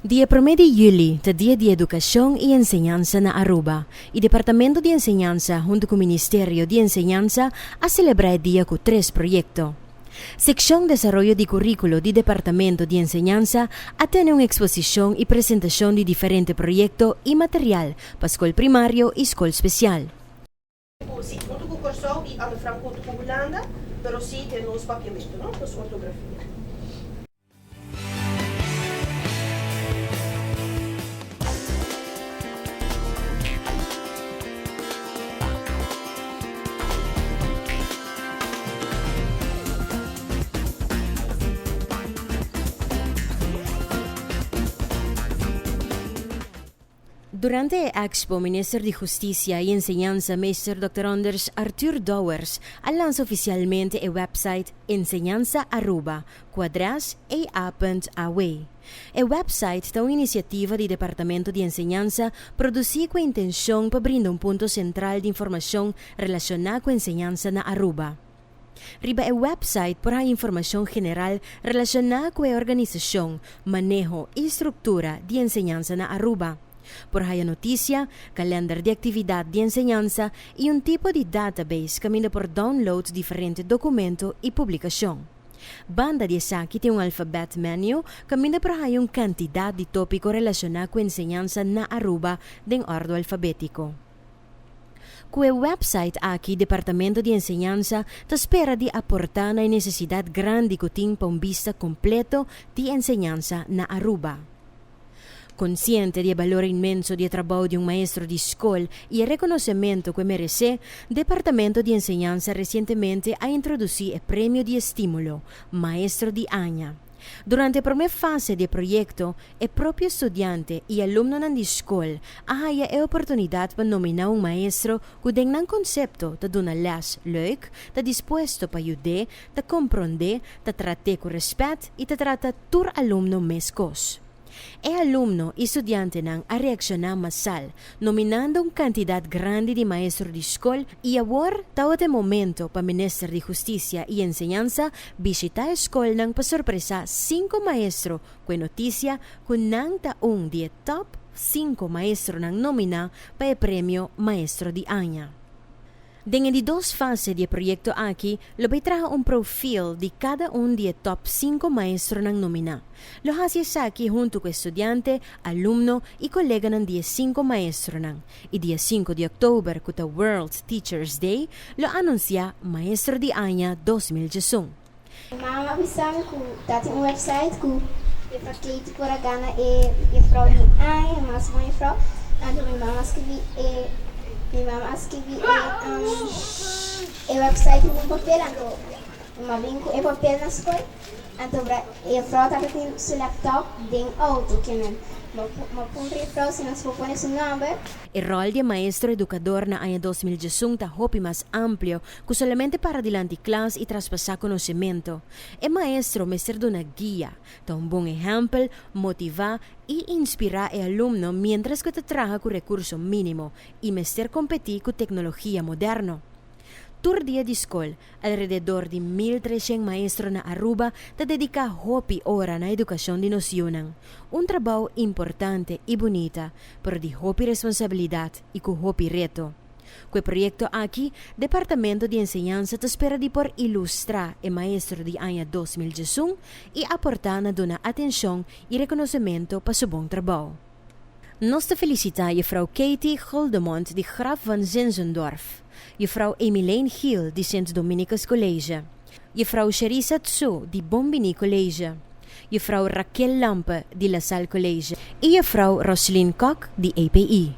Dia 1 de Julho, ta Dia de Educação e Enseñanza na Aruba, e Departamento de Enseñanza junto com o Ministerio de Enseñanza a celebrar o dia com 3 proyectos. Sección Desarrollo de Currículo do Departamento de Enseñanza atende uma exposição e apresentação de diferentes proyectos e material para escola primário e escola especial. Sì, molto concorso e hanno franco con Holanda, però sì, hanno spacchiamento, no? Con sua ortografia. Durante a Expo, Ministro de Justicia e Enseñanza, Mr. Dr. Anders Arthur Douwers, lança oficialmente o website Enseñanza Aruba, @a.aw. O website é uma iniciativa do Departamento de Enseñanza produzida com a intenção para brindar ponto central de informação relacionada com a enseñanza na Aruba. Riba o website para informação general relacionada com a organização, manejo e estrutura de enseñanza na Aruba. Por aí a notícia, calendar de atividade de enseñanza e tipo de database caminha por download diferentes documentos e publicação. Banda de saque tem alphabet menu, caminha por aí quantidade de tópicos relacionados com a enseñanza na Aruba em ordem alfabético. Com o website aqui, Departamento de Enseñanza te espera de aportar na necessidade grande que tem para vista completo de enseñanza na Aruba. Consciente del valor inmenso del trabajo de un maestro de escuela y el reconocimiento que merece, Departamento de Enseñanza recientemente ha introducido el premio de estímulo Maestro de Año. Durante la primera fase del proyecto, el propio estudiante y alumno de la escuela ha la oportunidad para nominar un maestro que tenga un concepto de una les leuk, está dispuesto para ayudar, de comprender, de tratar con respeto y de tratar tu alumno mescos. El alumno y estudiante a reaccionar masal, nominando una cantidad grande de maestros de escuela y ahora está el momento para el Ministro de Justicia y Enseñanza visitar la escuela para sorpresa 5 maestros con noticia que está un de top 5 maestros nominados para el premio Maestro de Año. Dentro de 2 fases del proyecto aquí, lo voy a traer un perfil de cada uno de top 5 maestros nominados. Lo hace aquí junto con estudiante, alumno y colega de 5 maestros. Y día 5 de octubre, que es World Teachers Day, lo anuncia Maestro de Año 2018. Mama avisava que tá um website que eu fiquei por a Gana e frau de Año, mas mãe frau, então minha mama escrevi o website com papel, uma vinco e papel na escola, então a frau tá com seu laptop dentro do auto, que não, mas a frau se não se põe seu nome. El rol de maestro educador na año 2018 es más amplio que solamente para adelante clase y traspasar conocimiento. El maestro me ser una guía, da un buen ejemplo, motivar y inspirar al alumno mientras que te trabaja con recursos mínimos y me ser competir con tecnología moderna. Tur dia de escola, alrededor de 1.300 maestros na Aruba te dedica hopi hora na educação de nocionan. Un trabajo importante y bonita, pero de hopi responsabilidad y con hopi reto. Con el proyecto aquí, Departamento de Enseñanza te espera de por ilustrar el maestro de año 2018 y aportar na dona atención y reconocimiento para su buen trabajo. Nos te felicita juffrouw Katie Goldemont de Graf van Zinzendorf, juffrouw Emilene Hill de Sint Dominicus College, juffrouw Charissa Tsu de Bombini College, juffrouw Raquel Lampe de La Salle College y juffrouw Roslyn Kok de API.